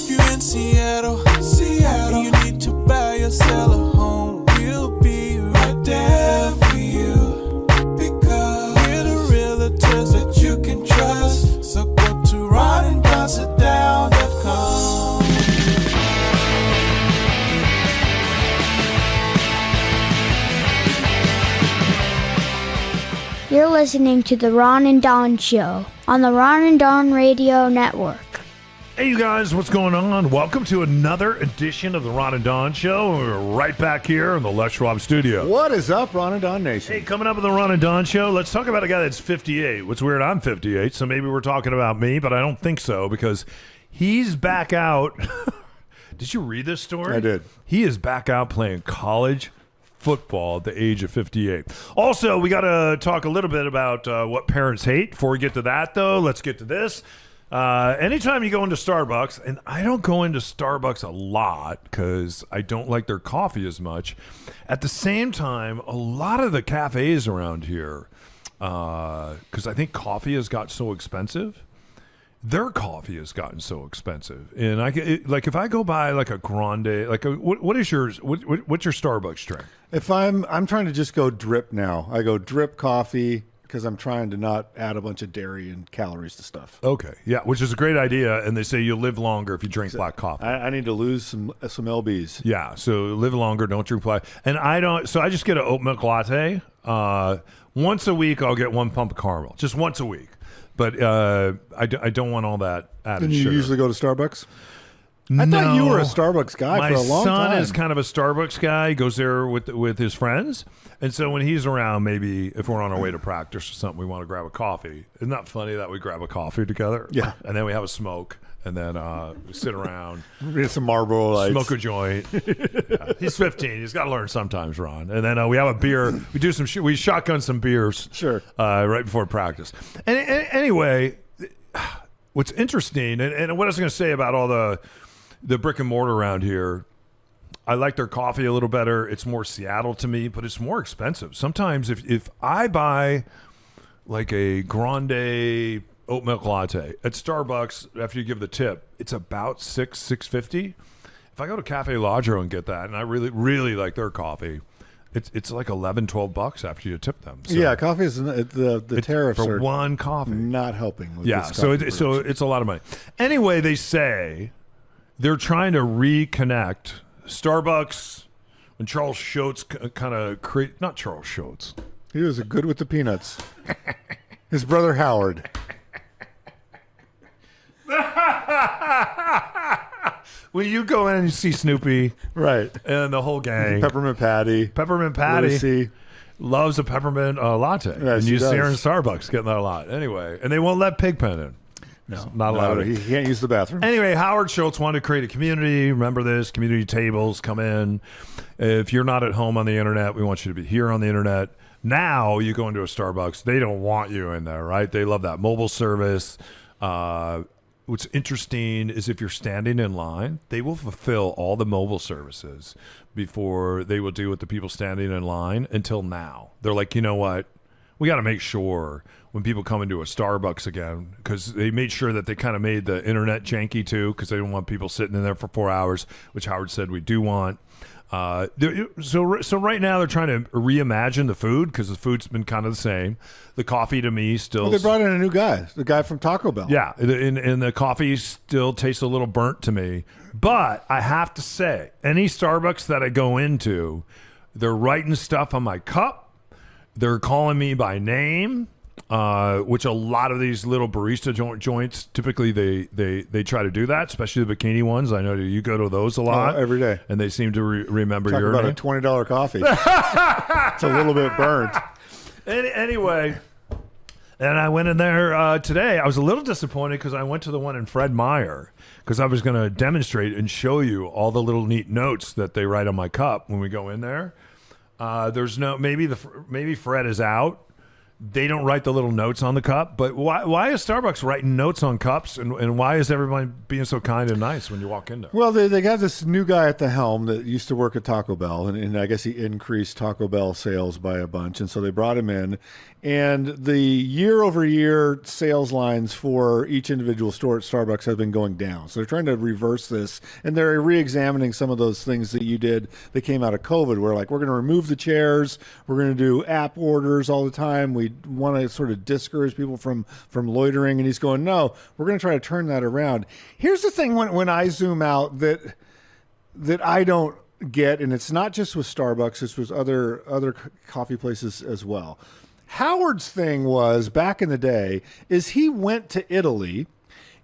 If you're in Seattle, and you need to buy or sell a home, we'll be right there for you. Because we're the realtors that you can trust. So go to ronanddonsitdown.com. You're listening to The Ron and Don Show on the Ron and Don Radio Network. Hey, you guys, what's going on? Welcome to another edition of the Ron and Don Show. We're right back here in the Les Schwab studio. What is up, Ron and Don Nation? Hey, coming up with the Ron and Don Show, let's talk about a guy that's 58. What's weird, I'm 58, so maybe we're talking about me, but I don't think so because he's back out. Did you read this story? I did. He is back out playing college football at the age of 58. Also, we got to talk a little bit about what parents hate. Before we get to that, though, let's get to this. Anytime you go into Starbucks, and I don't go into Starbucks a lot because I don't like their coffee as much. At the same time, a lot of the cafes around here, because I think coffee has got so expensive, their coffee has gotten so expensive. And like if I go buy like a grande, like what is yours? What's your Starbucks drink? If I'm trying to just go drip now. I go drip coffee because I'm trying to not add a bunch of dairy and calories to stuff. Okay, yeah, which is a great idea. And they say you'll live longer if you drink black coffee. I need to lose some lbs. Yeah, so live longer, don't drink black. And I don't. So I just get an oat milk latte. Once a week, I'll get one pump of caramel, just once a week. But I don't want all that added And you sugar. usually go to Starbucks? No. I thought you were a Starbucks guy for a long time. My son is kind of a Starbucks guy. He goes there with his friends. And so when he's around, maybe if we're on our way to practice or something, we want to grab a coffee. Isn't that funny that we grab a coffee together? Yeah. And then we have a smoke. And then we sit around. Read some Marlboro Lights. Smoke a joint. Yeah. He's 15. He's got to learn sometimes, Ron. And then we have a beer. We do we shotgun some beers. Sure. Right before practice. And anyway, what's interesting, and what I was going to say about all the brick and mortar around here, I like their coffee a little better. It's more Seattle to me, but it's more expensive. Sometimes if I buy like a grande oat milk latte at Starbucks after you give the tip, it's about $6.50. If I go to Cafe Lodro and get that, and I really, really like their coffee, it's like $11-12 after you tip them. So yeah, coffee is the tariffs for are one coffee. not helping with Yeah, this so coffee it's a lot of money. Anyway, they say they're trying to reconnect Starbucks when Charles Schultz kind of not Charles Schultz. He was good with the peanuts. His brother Howard. When you go in and you see Snoopy, Right. and the whole gang, Peppermint Patty. Lucy loves a peppermint latte, Yeah, and she you see her in does. Starbucks getting that a lot. Anyway, and they won't let Pigpen in. No, not allowed. He can't use the bathroom. Anyway, Howard Schultz wanted to create a community. Remember this, community tables, come in. If you're not at home on the internet, we want you to be here on the internet. Now you go into a Starbucks, they don't want you in there, right? They love that mobile service. What's interesting is if you're standing in line, they will fulfill all the mobile services before they will deal with the people standing in line until now. They're like, you know what? We got to make sure when people come into a Starbucks again, because they made sure that they kind of made the internet janky too, because they didn't want people sitting in there for 4 hours, which Howard said we do want. So right now they're trying to reimagine the food because the food's been kind of the same. The coffee to me still. Well, they brought in a new guy, the guy from Taco Bell. Yeah, and the coffee still tastes a little burnt to me. But I have to say, any Starbucks that I go into, they're writing stuff on my cup. They're calling me by name. Which a lot of these little barista joints typically they try to do that, especially the bikini ones. I know you go to those a lot every day, and they seem to remember Talk your about name. a $20 coffee. It's a little bit burnt. Anyway, and I went in there today. I was a little disappointed because I went to the one in Fred Meyer because I was going to demonstrate and show you all the little neat notes that they write on my cup when we go in there. There's no maybe Fred is out. they don't write the little notes on the cup. But why is Starbucks writing notes on cups, and why is everyone being so kind and nice when you walk in there? Well, they got this new guy at the helm that used to work at Taco Bell, and I guess he increased Taco Bell sales by a bunch, and so they brought him in. And the year-over-year sales lines for each individual store at Starbucks have been going down. So they're trying to reverse this, and they're re-examining some of those things that you did that came out of COVID, where like we're going to remove the chairs, we're going to do app orders all the time. We want to sort of discourage people from loitering, and he's going, no, we're going to try to turn that around. Here's the thing: when I zoom out, that I don't get, and it's not just with Starbucks, it's with other coffee places as well. Howard's thing was, back in the day, is he went to Italy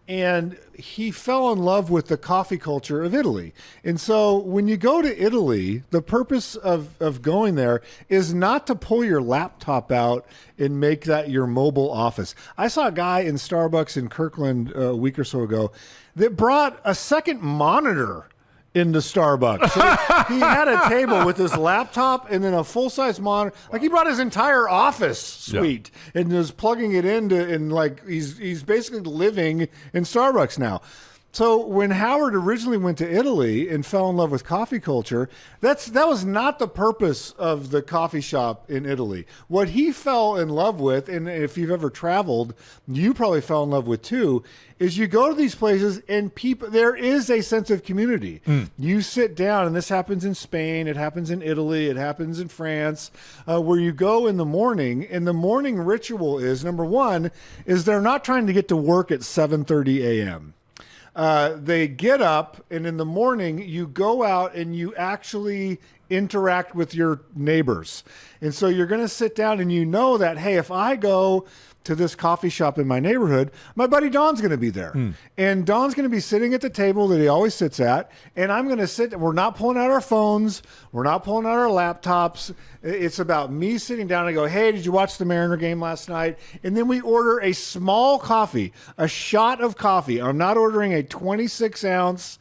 and he fell in love with the coffee culture of Italy. And so when you go to Italy, the purpose of going there is not to pull your laptop out and make that your mobile office. I saw a guy in Starbucks in Kirkland a week or so ago that brought a second monitor into Starbucks. So he had a table with his laptop and then a full-size monitor. Like, he brought his entire office suite and was plugging it into, and like he's basically living in Starbucks now. So when Howard originally went to Italy and fell in love with coffee culture, that was not the purpose of the coffee shop in Italy. What he fell in love with, and if you've ever traveled, you probably fell in love with too, is you go to these places and there is a sense of community. You sit down, and this happens in Spain, it happens in Italy, it happens in France, where you go in the morning, and the morning ritual is, number one, is they're not trying to get to work at 7:30 a.m. They get up, and in the morning you go out and you actually interact with your neighbors. And so you're going to sit down, and you know that, hey, if I go to this coffee shop in my neighborhood, my buddy Don's going to be there. And Don's going to be sitting at the table that he always sits at, and I'm going to sit. We're not pulling out our phones. We're not pulling out our laptops. It's about me sitting down and go, hey, did you watch the Mariner game last night? And then we order a small coffee, a shot of coffee. I'm not ordering a 26-ounce,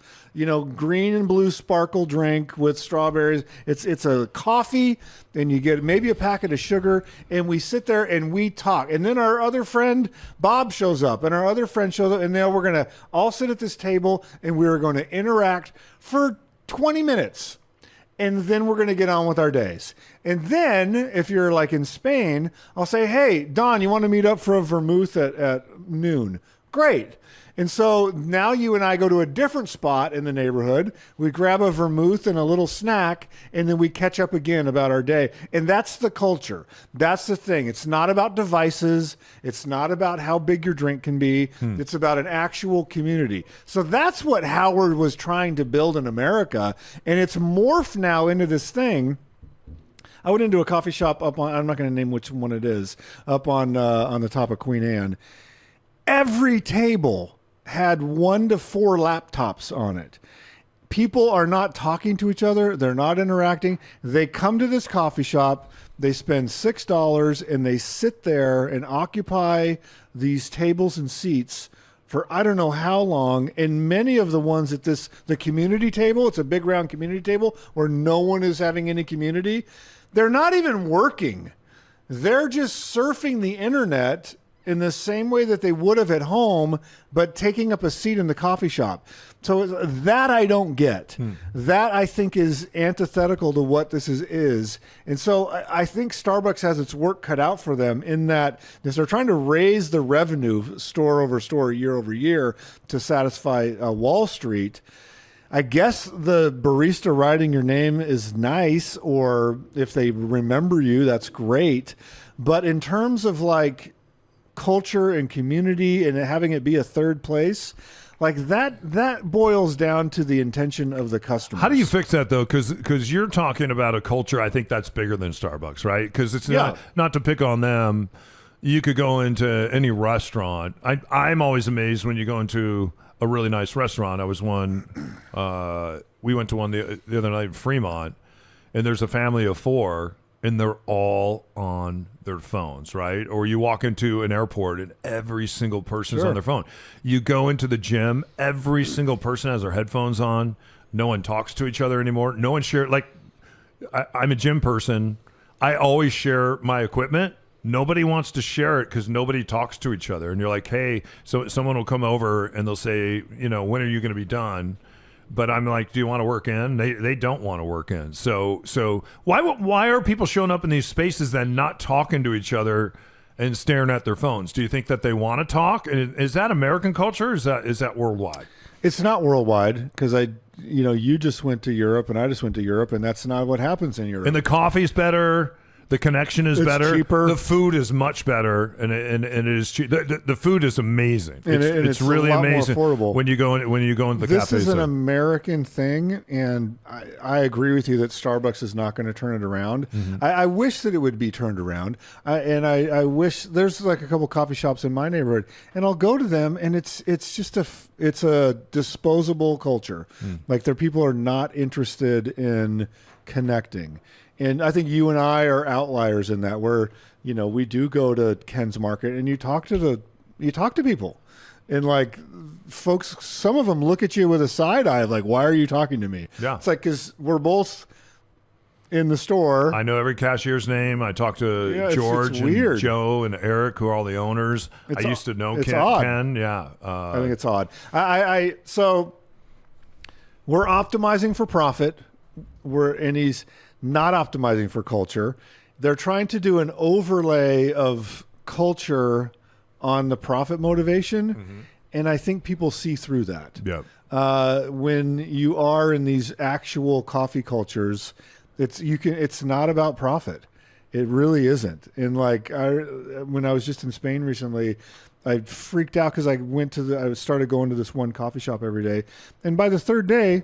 green and blue sparkle drink with strawberries. It's a coffee, and you get maybe a packet of sugar, and we sit there and we talk. And then our other friend, Bob, shows up, and our other friend shows up, and now we're going to all sit at this table, and we're going to interact for 20 minutes. And then we're going to get on with our days. And then, if you're like in Spain, I'll say, hey, Don, you want to meet up for a vermouth at noon? Great. And so now you and I go to a different spot in the neighborhood. We grab a vermouth and a little snack, and then we catch up again about our day. And that's the culture. That's the thing. It's not about devices. It's not about how big your drink can be. It's about an actual community. So that's what Howard was trying to build in America. And it's morphed now into this thing. I went into a coffee shop up on, I'm not going to name which one it is, up on the top of Queen Anne. Every table had 1 to 4 laptops on it. People are not talking to each other. They're not interacting. They come to this coffee shop. They spend $6 and they sit there and occupy these tables and seats for I don't know how long. And many of the ones at the community table, it's a big round community table where no one is having any community. They're not even working. They're just surfing the internet in the same way that they would have at home, but taking up a seat in the coffee shop. So that I don't get. That I think is antithetical to what this is. And so I think Starbucks has its work cut out for them in that they're trying to raise the revenue store over store, year over year, to satisfy Wall Street. I guess the barista writing your name is nice, or if they remember you, that's great. But in terms of like culture and community and having it be a third place, like that boils down to the intention of the customer. How do you fix that though? Because you're talking about a culture. I think that's bigger than Starbucks, right? Because it's not to pick on them. You could go into any restaurant. I'm always amazed when you go into a really nice restaurant. We went to one the other night in Fremont, and there's a family of 4. And they're all on their phones, right? Or you walk into an airport and every single person's on their phone. You go into the gym, every single person has their headphones on. No one talks to each other anymore. No one shares. Like, I'm a gym person. I always share my equipment nobody wants to share it because nobody talks to each other. And you're like, hey, so someone will come over and they'll say, when are you going to be done? But I'm like, do you want to work in? They don't want to work in. So why are people showing up in these spaces then not talking to each other and staring at their phones? Do you think that they want to talk? Is that American culture? Or is that worldwide? It's not worldwide because you just went to Europe and I just went to Europe, and that's not what happens in Europe. And the coffee's better. The connection is better. Cheaper. The food is much better, and it is cheap. The food is amazing. It's really a lot amazing. More affordable when you go into the This cafe. is an American thing, and I agree with you that Starbucks is not going to turn it around. Mm-hmm. I wish that it would be turned around, I wish there's like a couple coffee shops in my neighborhood, and I'll go to them, and it's just a disposable culture. Like their people are not interested in connecting. And I think you and I are outliers in that, where we do go to Ken's Market and you talk to people, and like folks, some of them look at you with a side eye of like, why are you talking to me? Yeah, it's like because we're both in the store. I know every cashier's name. I talked to George and Joe and Eric, who are all the owners. I used to know Ken. Yeah, I think it's odd. So we're optimizing for profit. And he's not optimizing for culture. They're trying to do an overlay of culture on the profit motivation, and I think people see through that. Yeah. When you are in these actual coffee cultures, it's not about profit. It really isn't. And like when I was just in Spain recently, I freaked out because I started going to this one coffee shop every day, and by the third day,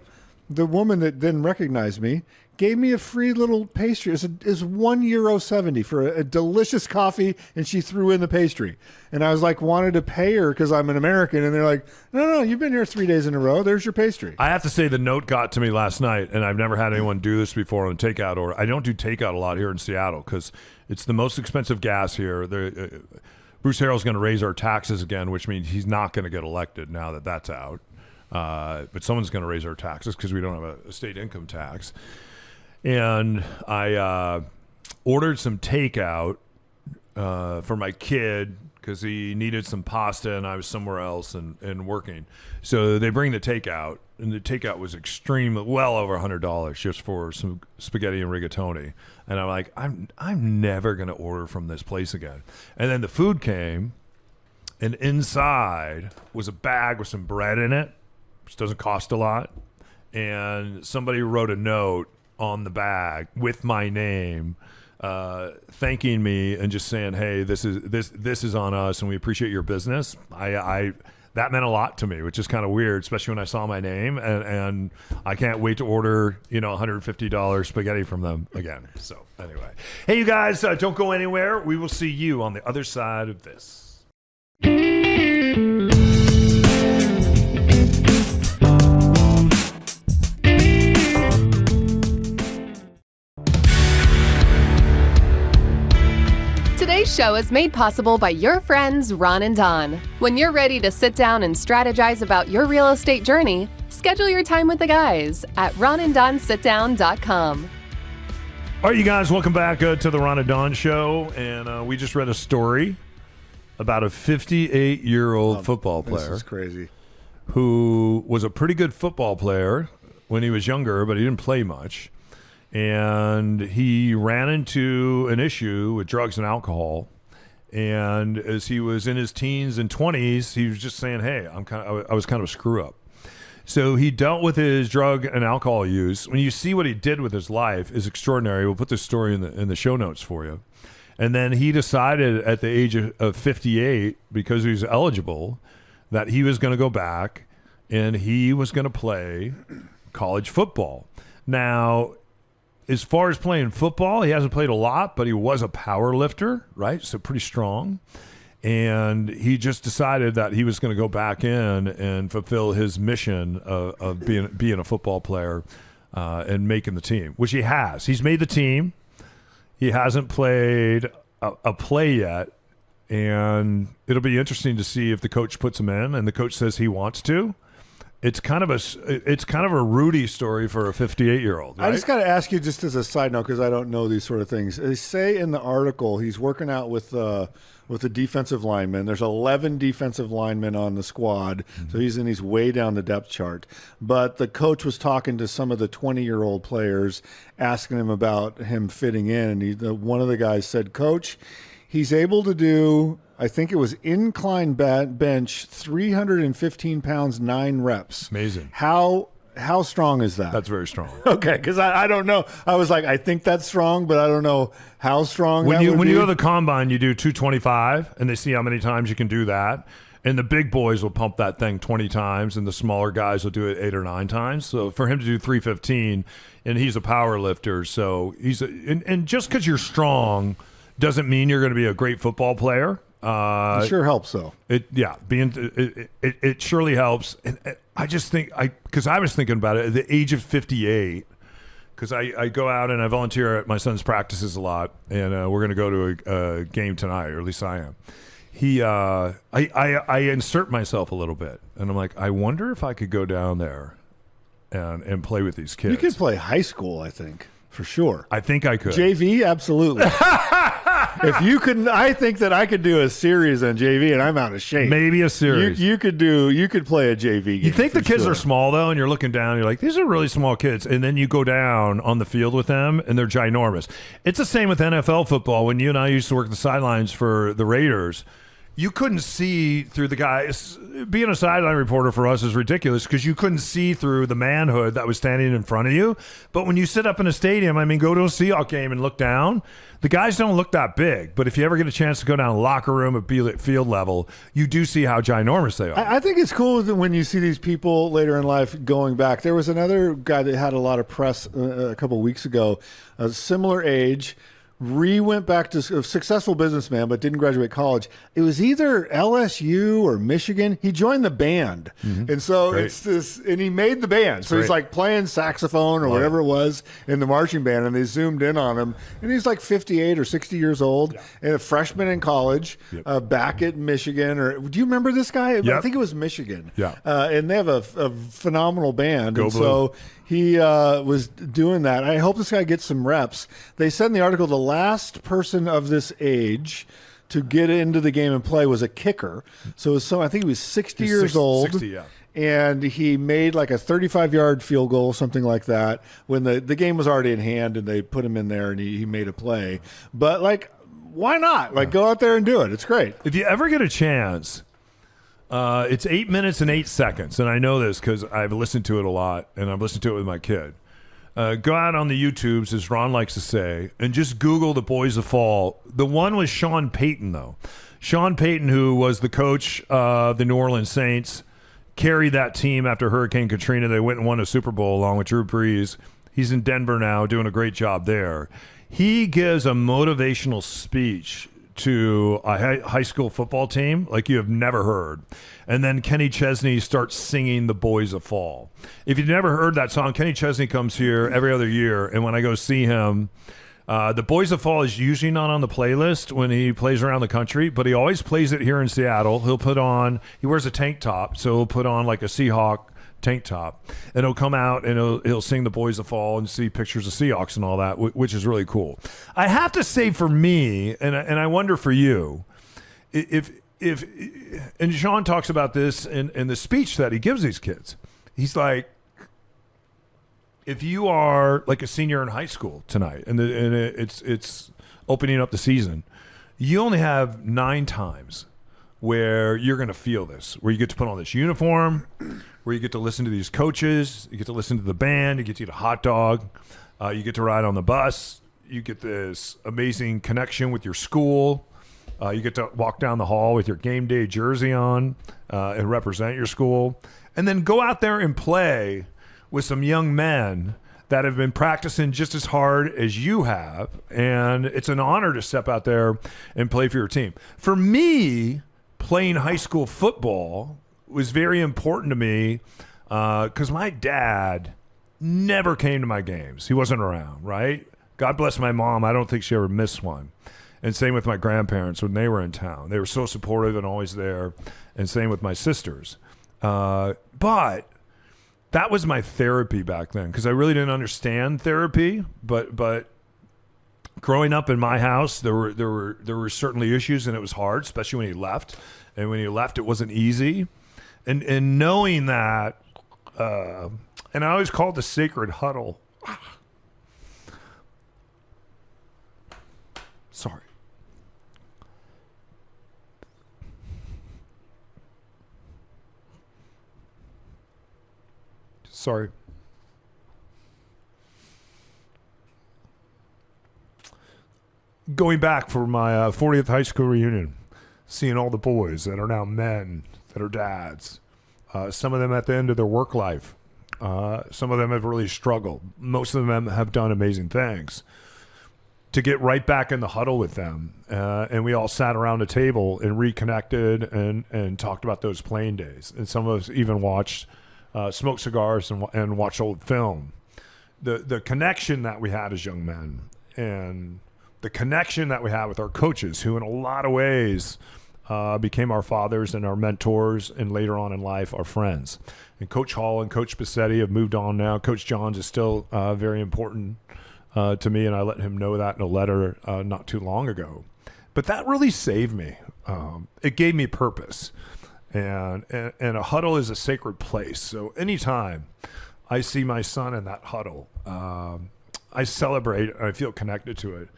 the woman that then recognized me gave me a free little pastry. It's €1.70 for a delicious coffee, and she threw in the pastry. And I was like, wanted to pay her because I'm an American, and they're like, no, you've been here 3 days in a row. There's your pastry. I have to say the note got to me last night, and I've never had anyone do this before on takeout order. I don't do takeout a lot here in Seattle because it's the most expensive gas here. Bruce Harrell's going to raise our taxes again, which means he's not going to get elected now that that's out. But someone's going to raise our taxes because we don't have a state income tax. And I ordered some takeout for my kid because he needed some pasta and I was somewhere else and working. So they bring the takeout, and the takeout was extremely well over $100 just for some spaghetti and rigatoni. And I'm like, I'm never going to order from this place again. And then the food came, and inside was a bag with some bread in it, which doesn't cost a lot. And somebody wrote a note on the bag with my name, thanking me and just saying, hey, this is on us and we appreciate your business. That meant a lot to me, which is kind of weird, especially when I saw my name, and I can't wait to order $150 spaghetti from them again. So anyway, hey, you guys, don't go anywhere. We will see you on the other side of this. Today's show is made possible by your friends Ron and Don. When you're ready to sit down and strategize about your real estate journey, schedule your time with the guys at ronanddonsitdown.com. All right, you guys, welcome back to the Ron and Don Show. And we just read a story about a 58-year-old football player. This is crazy. Who was a pretty good football player when he was younger, but he didn't play much. And he ran into an issue with drugs and alcohol. And as he was in his teens and 20s, he was just saying, hey, I was kind of a screw up. So he dealt with his drug and alcohol use. When you see what he did with his life is extraordinary. We'll put this story in the show notes for you. And then he decided at the age of 58, because he was eligible, that he was going to go back and he was going to play college football. Now, as far as playing football, he hasn't played a lot, but he was a power lifter, right? So pretty strong. And he just decided that he was going to go back in and fulfill his mission of being a football player and making the team, which he has. He's made the team. He hasn't played a play yet. And it'll be interesting to see if the coach puts him in and the coach says he wants to. it's kind of a Rudy story for a 58-year-old. Right? I just got to ask you, just as a side note, because I don't know these sort of things. They say in the article he's working out with the defensive linemen. There's 11 defensive linemen on the squad, so he's way down the depth chart. But the coach was talking to some of the 20-year-old players, asking him about him fitting in. And one of the guys said, "Coach, he's able to do, I think it was incline bench, 315 pounds, 9 reps. Amazing. How strong is that?" That's very strong. Okay, because I don't know. I was like, I think that's strong, but I don't know how strong When that you would go be. to the combine, you do 225, and they see how many times you can do that. And the big boys will pump that thing 20 times, and the smaller guys will do it 8 or 9 times. So for him to do 315, and he's a power lifter, so and just because you're strong doesn't mean you're going to be a great football player. It sure helps, though. It surely helps. And I just think because I was thinking about it at the age of 58, because I go out and I volunteer at my son's practices a lot, and we're going to go to a game tonight, or at least I am. I insert myself a little bit, and I'm like, I wonder if I could go down there and play with these kids. You could play high school, I think, for sure. I think I could. JV, absolutely. If you couldn't, I think that I could do a series on JV, and I'm out of shape. Maybe a series. You could play a JV game. You think the kids sure. are small, though, and you're looking down, you're like, these are really small kids. And then you go down on the field with them, and they're ginormous. It's the same with NFL football. When you and I used to work the sidelines for the Raiders, you couldn't see through the guys. Being a sideline reporter for us is ridiculous because you couldn't see through the manhood that was standing in front of you. But when you sit up in a stadium, go to a Seahawks game and look down, the guys don't look that big. But if you ever get a chance to go down a locker room at field level, you do see how ginormous they are. I think it's cool that when you see these people later in life going back. There was another guy that had a lot of press a couple of weeks ago, a similar age, went back to a successful businessman, but didn't graduate college. It was either LSU or Michigan. He joined the band. And so Great. it's this, and he made the band. So he's Great. like playing saxophone or whatever it was in the marching band, and they zoomed in on him. And he's like 58 or 60 years old, and a freshman in college, back at Michigan. Or do you remember this guy? I think it was Michigan. Yeah. And they have a phenomenal band. Go and Blue. so he was doing that. I hope this guy gets some reps. They said in the article the last person of this age to get into the game and play was a kicker. So I think he was 60 years old. 60, yeah. And he made like a 35-yard field goal, something like that, when the game was already in hand, and they put him in there, and he made a play. But, like, why not? Like, go out there and do it. It's great. If you ever get a chance, it's 8 minutes and 8 seconds. And I know this because I've listened to it a lot, and I've listened to it with my kid. Go out on the YouTubes, as Ron likes to say, and just Google the Boys of Fall. The one was Sean Payton, though. Sean Payton, who was the coach of the New Orleans Saints, carried that team after Hurricane Katrina. They went and won a Super Bowl along with Drew Brees. He's in Denver now, doing a great job there. He gives a motivational speech to a high school football team like you have never heard. And then Kenny Chesney starts singing The Boys of Fall. If you've never heard that song, Kenny Chesney comes here every other year, and when I go see him, The Boys of Fall is usually not on the playlist when he plays around the country, but he always plays it here in Seattle. He wears a tank top, so he'll put on like a Seahawk tank top, and he'll come out and he'll sing The Boys of Fall and see pictures of Seahawks and all that, which is really cool. I have to say, for me, and I wonder for you, if and Sean talks about this in the speech that he gives these kids. He's like, if you are like a senior in high school tonight, and it's opening up the season, you only have 9 times where you're going to feel this, where you get to put on this uniform, where you get to listen to these coaches, you get to listen to the band, you get to eat a hot dog, you get to ride on the bus, you get this amazing connection with your school, you get to walk down the hall with your game day jersey on and represent your school, and then go out there and play with some young men that have been practicing just as hard as you have, and it's an honor to step out there and play for your team. For me, playing high school football was very important to me because my dad never came to my games. He wasn't around, right? God bless my mom. I don't think she ever missed one. And same with my grandparents when they were in town. They were so supportive and always there. And same with my sisters. But that was my therapy back then, because I really didn't understand therapy. But growing up in my house, there were certainly issues, and it was hard, especially when he left. And when he left, it wasn't easy. And knowing that, and I always call it the sacred huddle. Sorry. Sorry. Going back for my 40th high school reunion, seeing all the boys that are now men, that are dads, some of them at the end of their work life. Some of them have really struggled. Most of them have done amazing things. To get right back in the huddle with them, and we all sat around a table and reconnected and talked about those playing days. And some of us even watched, smoked cigars and watched old film. The connection that we had as young men, and the connection that we had with our coaches, who in a lot of ways became our fathers and our mentors, and later on in life, our friends. And Coach Hall and Coach Bassetti have moved on now. Coach Johns is still very important to me, and I let him know that in a letter not too long ago. But that really saved me. It gave me purpose. And a huddle is a sacred place. So anytime I see my son in that huddle, I celebrate and I feel connected to it.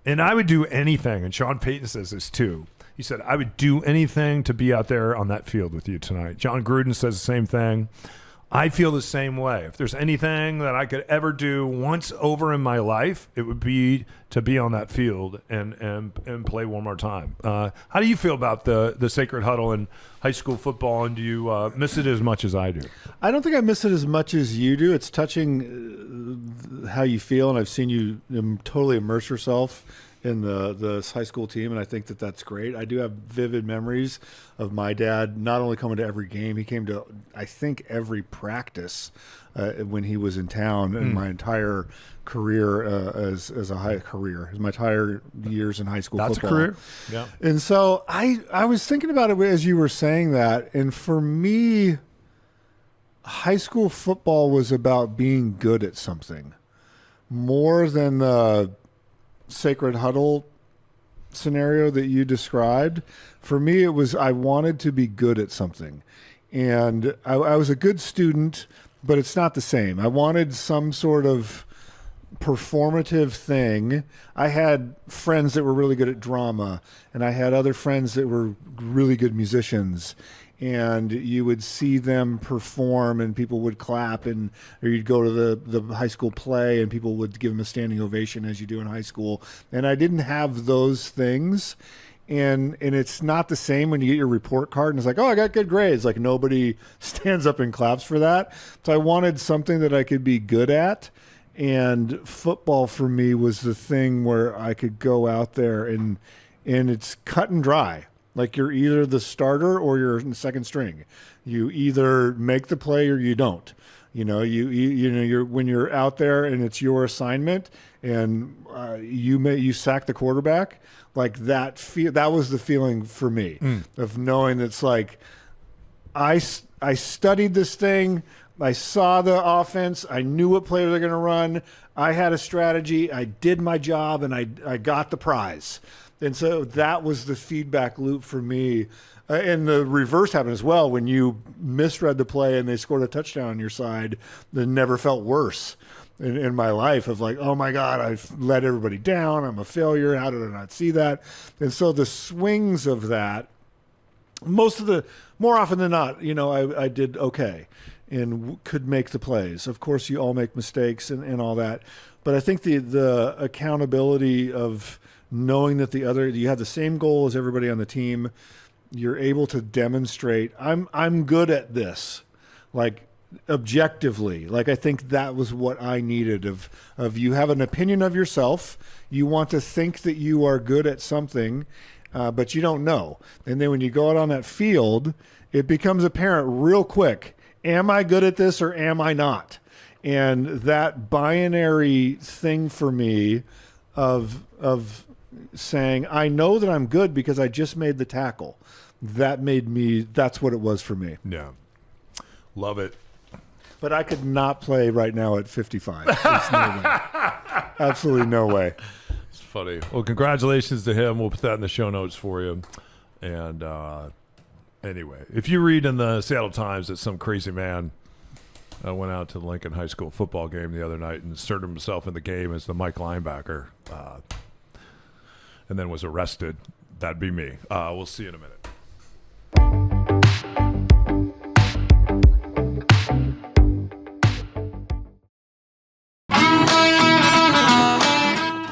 And I would do anything, and Sean Payton says this too. He said, I would do anything to be out there on that field with you tonight. John Gruden says the same thing. I feel the same way. If there's anything that I could ever do once over in my life, it would be to be on that field and play one more time. How do you feel about the sacred huddle in high school football, and do you miss it as much as I do? I don't think I miss it as much as you do. It's touching how you feel, and I've seen you totally immerse yourself in the high school team, and I think that that's great. I do have vivid memories of my dad not only coming to every game, he came to, I think, every practice when he was in town, and my entire career as a high career, my entire years in high school that's football. That's a career, yeah. And so I was thinking about it as you were saying that, and for me, high school football was about being good at something more than the sacred huddle scenario that you described. For me, it was I wanted to be good at something, and I was a good student, but it's not the same. I wanted some sort of performative thing. I had friends that were really good at drama, and I had other friends that were really good musicians, and you would see them perform and people would clap, or you'd go to the high school play and people would give them a standing ovation as you do in high school. And I didn't have those things. And it's not the same when you get your report card and it's like, oh, I got good grades. Like nobody stands up and claps for that. So I wanted something that I could be good at. And football for me was the thing where I could go out there and it's cut and dry. Like you're either the starter or you're in the second string. You either make the play or you don't. You know, you're when you're out there and it's your assignment and you sack the quarterback. Like that was the feeling for me of knowing it's like I studied this thing. I saw the offense. I knew what play they're going to run. I had a strategy. I did my job and I got the prize. And so that was the feedback loop for me. And the reverse happened as well. When you misread the play and they scored a touchdown on your side, that never felt worse in my life of like, oh my God, I've let everybody down. I'm a failure. How did I not see that? And so the swings of that, more often than not, you know, I did okay and could make the plays. Of course, you all make mistakes and all that. But I think the accountability of knowing that you have the same goal as everybody on the team, you're able to demonstrate I'm good at this, like objectively. Like I think that was what I needed of you have an opinion of yourself, you want to think that you are good at something, but you don't know. And then when you go out on that field, it becomes apparent real quick, am I good at this or am I not? And that binary thing for me of saying, I know that I'm good because I just made the tackle. That's what it was for me. Yeah. Love it. But I could not play right now at 55. There's no way. Absolutely no way. It's funny. Well, congratulations to him. We'll put that in the show notes for you. And anyway, if you read in the Seattle Times that some crazy man went out to the Lincoln High School football game the other night and inserted himself in the game as the Mike linebacker and then was arrested, that'd be me. We'll see you in a minute.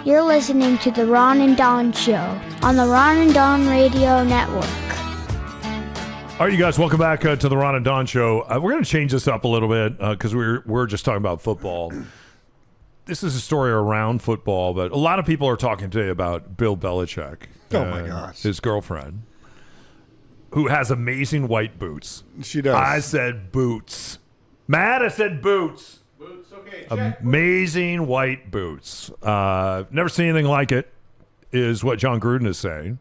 You're listening to The Ron and Don Show on the Ron and Don Radio Network. All right, you guys, welcome back to the Ron and Don Show. We're going to change this up a little bit because we're just talking about football. This is a story around football, but a lot of people are talking today about Bill Belichick. Oh, my gosh. His girlfriend, who has amazing white boots. She does. I said boots. Matt, I said boots. Boots, okay. Check. Amazing white boots. Never seen anything like it, is what John Gruden is saying.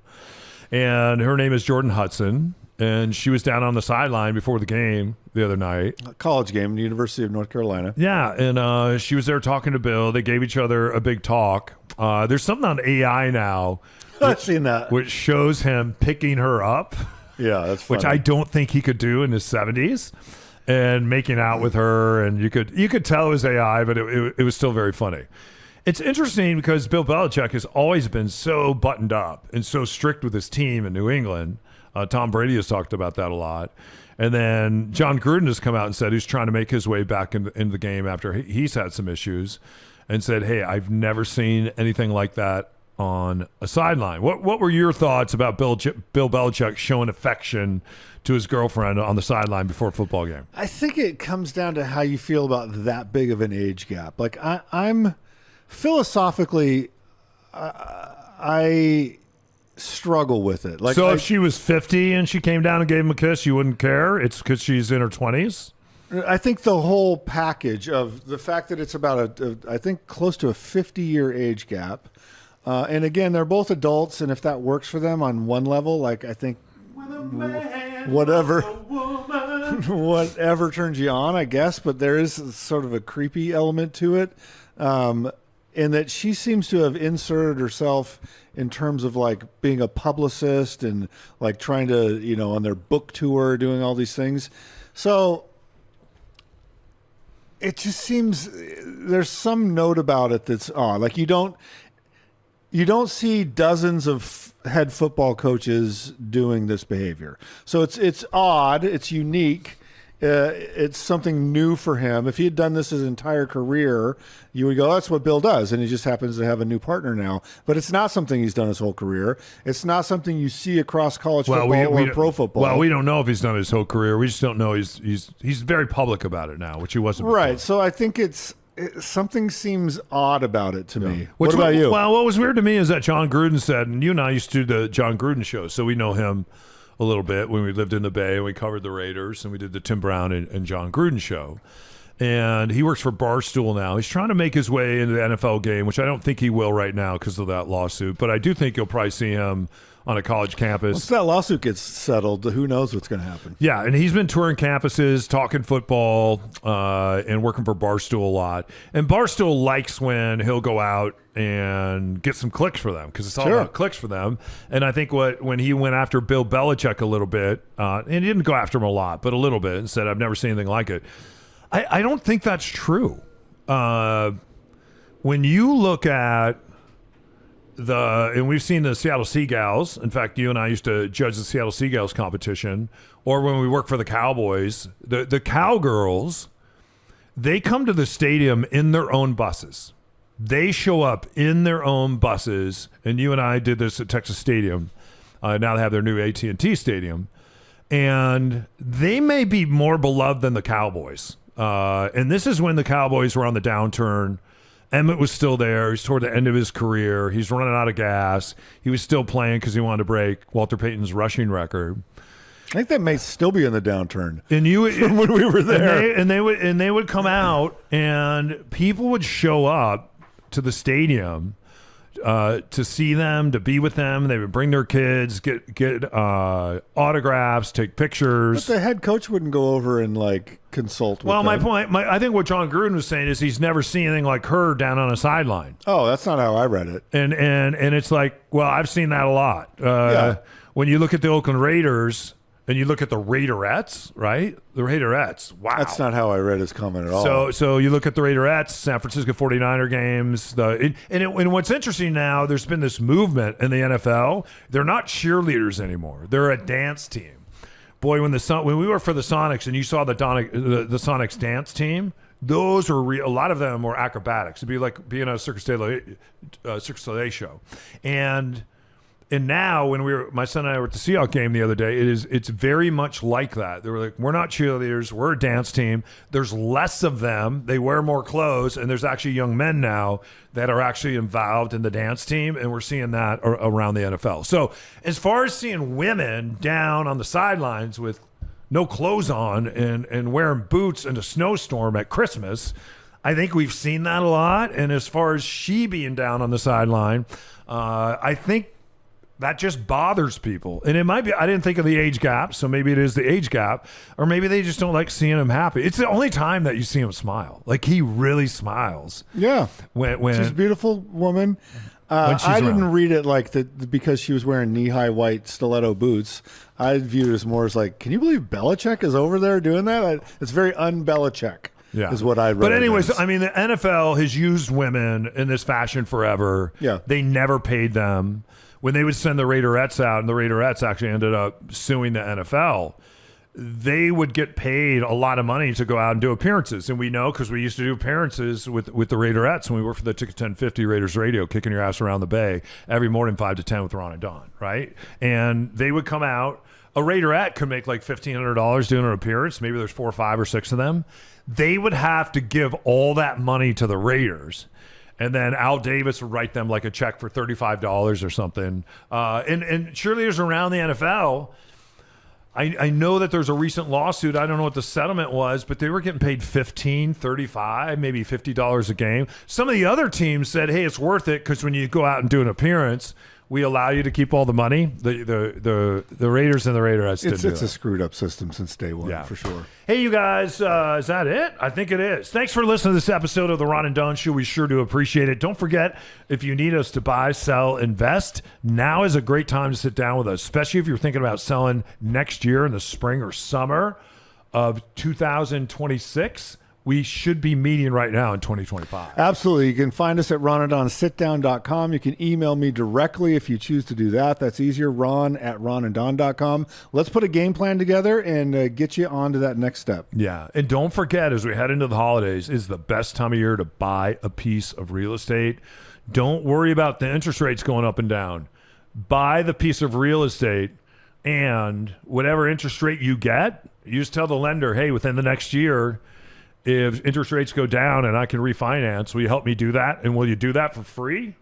And her name is Jordan Hudson. And she was down on the sideline before the game the other night. A college game, the University of North Carolina. Yeah, and she was there talking to Bill. They gave each other a big talk. There's something on AI now. I've seen that. Which shows him picking her up. Yeah, that's funny. Which I don't think he could do in his 70s. And making out with her. And you could tell it was AI, but it was still very funny. It's interesting because Bill Belichick has always been so buttoned up and so strict with his team in New England. Tom Brady has talked about that a lot. And then John Gruden has come out and said he's trying to make his way back into the game after he's had some issues and said, hey, I've never seen anything like that on a sideline. What were your thoughts about Bill Belichick showing affection to his girlfriend on the sideline before a football game? I think it comes down to how you feel about that big of an age gap. Like I'm philosophically, I struggle with it. Like, so if she was 50 and she came down and gave him a kiss, you wouldn't care? It's because she's in her 20s? I think the whole package of the fact that it's about I think close to a 50-year age gap. And again, they're both adults, and if that works for them on one level, like I think whatever turns you on, I guess, but there is sort of a creepy element to it. In that she seems to have inserted herself in terms of like being a publicist and like trying to, on their book tour, doing all these things. So it just seems there's some note about it that's odd. Like you don't see dozens of head football coaches doing this behavior. So it's odd. It's unique. It's something new for him. If he had done this his entire career, you would go, that's what Bill does. And he just happens to have a new partner now. But it's not something he's done his whole career. It's not something you see across college football or pro football. Well, we don't know if he's done his whole career. We just don't know. He's very public about it now, which he wasn't before. Right. So I think something seems odd about it to me. What about you? Well, what was weird to me is that John Gruden said, and you and I used to do the John Gruden show, so we know him a little bit when we lived in the Bay and we covered the Raiders and we did the Tim Brown and John Gruden show. And he works for Barstool now. He's trying to make his way into the NFL game, which I don't think he will right now because of that lawsuit. But I do think you'll probably see him on a college campus. Once that lawsuit gets settled, who knows what's going to happen? Yeah, and he's been touring campuses, talking football, and working for Barstool a lot. And Barstool likes when he'll go out and get some clicks for them because it's all about clicks for them. And I think when he went after Bill Belichick a little bit, and he didn't go after him a lot, but a little bit, and said, I've never seen anything like it. I don't think that's true. When you look at and we've seen the Seattle Seagulls. In fact, you and I used to judge the Seattle Seagulls competition. Or when we worked for the Cowboys, the Cowgirls, they come to the stadium in their own buses. They show up in their own buses. And you and I did this at Texas Stadium. Now they have their new AT&T Stadium. And they may be more beloved than the Cowboys. And this is when the Cowboys were on the downturn. Emmett was still there. He's toward the end of his career. He's running out of gas. He was still playing because he wanted to break Walter Payton's rushing record. I think that may still be in the downturn. And from when we were there. And they would come out, and people would show up to the stadium to see them, to be with them. They would bring their kids, get autographs, take pictures. But the head coach wouldn't go over and like consult with Well, my them. point, I think what John Gruden was saying is he's never seen anything like her down on a sideline. Oh, that's not how I read it. And it's like, well, I've seen that a lot. Yeah. When you look at the Oakland Raiders and you look at the Raiderettes, right? The Raiderettes, wow. That's not how I read his comment at all. So you look at the Raiderettes, San Francisco 49er games. And what's interesting now, there's been this movement in the NFL. They're not cheerleaders anymore. They're a dance team. Boy, when we were for the Sonics and you saw the Sonics dance team, those were a lot of them were acrobatics. It'd be like being a Cirque du Soleil show. And now when my son and I were at the Seahawks game the other day, it's very much like that. They were like, we're not cheerleaders, we're a dance team. There's less of them. They wear more clothes, and there's actually young men now that are actually involved in the dance team, and we're seeing that around the NFL. So as far as seeing women down on the sidelines with no clothes on and wearing boots in a snowstorm at Christmas, I think we've seen that a lot. And as far as she being down on the sideline, I think that just bothers people. And it might be, I didn't think of the age gap, so maybe it is the age gap, or maybe they just don't like seeing him happy. It's the only time that you see him smile. Like, he really smiles. Yeah. When She's a beautiful woman. I didn't read it like because she was wearing knee-high white stiletto boots. I viewed it as more as like, can you believe Belichick is over there doing that? It's very un-Belichick. Yeah. Is what I read. But anyways, I mean, the NFL has used women in this fashion forever. Yeah. They never paid them. When they would send the Raiderettes out, and the Raiderettes actually ended up suing the NFL, they would get paid a lot of money to go out and do appearances. And we know because we used to do appearances with the Raiderettes when we worked for the Ticket 1050 Raiders Radio, kicking your ass around the bay every morning 5 to 10 with Ron and Don, right? And they would come out. A Raiderette could make like $1,500 doing an appearance. Maybe there's 4 or 5 or 6 of them. They would have to give all that money to the Raiders. And then Al Davis would write them like a check for $35 or something. And cheerleaders around the NFL, I know that there's a recent lawsuit. I don't know what the settlement was, but they were getting paid $15, $35, maybe $50 a game. Some of the other teams said, hey, it's worth it because when you go out and do an appearance, we allow you to keep all the money. The Raiders and the Raiderettes did it's a screwed up system since day one, Yeah. for sure. Hey, you guys, is that it? I think it is. Thanks for listening to this episode of the Ron and Don Show. We sure do appreciate it. Don't forget, if you need us to buy, sell, invest, now is a great time to sit down with us, especially if you're thinking about selling next year in the spring or summer of 2026. We should be meeting right now in 2025. Absolutely. You can find us at ronandonsitdown.com. You can email me directly if you choose to do that. That's easier, ron@ronanddon.com. Let's put a game plan together and get you on to that next step. Yeah. And don't forget, as we head into the holidays, is the best time of year to buy a piece of real estate. Don't worry about the interest rates going up and down. Buy the piece of real estate, and whatever interest rate you get, you just tell the lender, hey, within the next year, if interest rates go down and I can refinance, will you help me do that? And will you do that for free?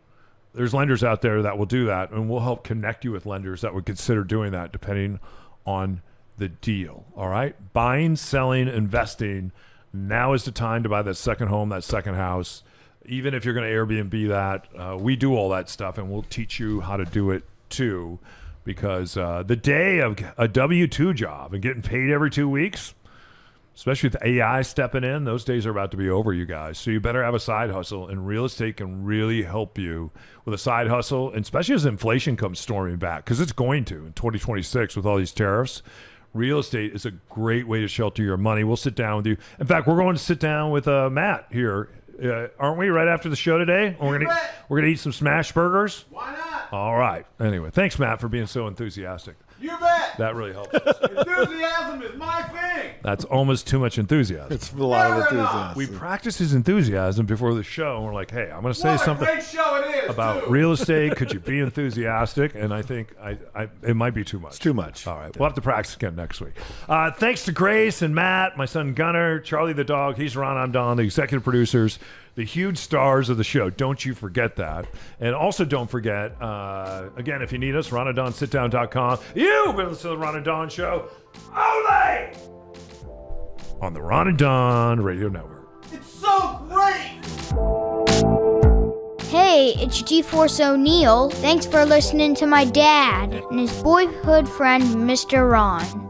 There's lenders out there that will do that, and we'll help connect you with lenders that would consider doing that depending on the deal. All right? Buying, selling, investing. Now is the time to buy that second home, that second house. Even if you're going to Airbnb that, we do all that stuff, and we'll teach you how to do it too, because the day of a W-2 job and getting paid every 2 weeks, especially with AI stepping in, those days are about to be over, you guys. So you better have a side hustle, and real estate can really help you with a side hustle, and especially as inflation comes storming back, because it's going to in 2026 with all these tariffs. Real estate is a great way to shelter your money. We'll sit down with you. In fact, we're going to sit down with Matt here, aren't we, right after the show today? We're gonna eat some smash burgers. Why not? All right. Anyway, thanks, Matt, for being so enthusiastic. You bet. That really helps us. Enthusiasm is my thing. That's almost too much enthusiasm. It's a lot of Never enthusiasm. We practice his enthusiasm before the show, and we're like, hey, I'm going to say What a something great show it is, about too. real estate. Could you be enthusiastic? And I think it might be too much. It's too much. All right. We'll have to practice again next week. Thanks to Grace and Matt, my son Gunnar, Charlie the dog. He's Ron, I'm Don, the executive producers, the huge stars of the show. Don't you forget that. And also don't forget, again, if you need us, ronandonsitdown.com. You've been listening to the Ron and Don Show only on the Ron and Don Radio Network. It's so great. Hey, it's G-Force O'Neill. Thanks for listening to my dad and his boyhood friend, Mr. Ron.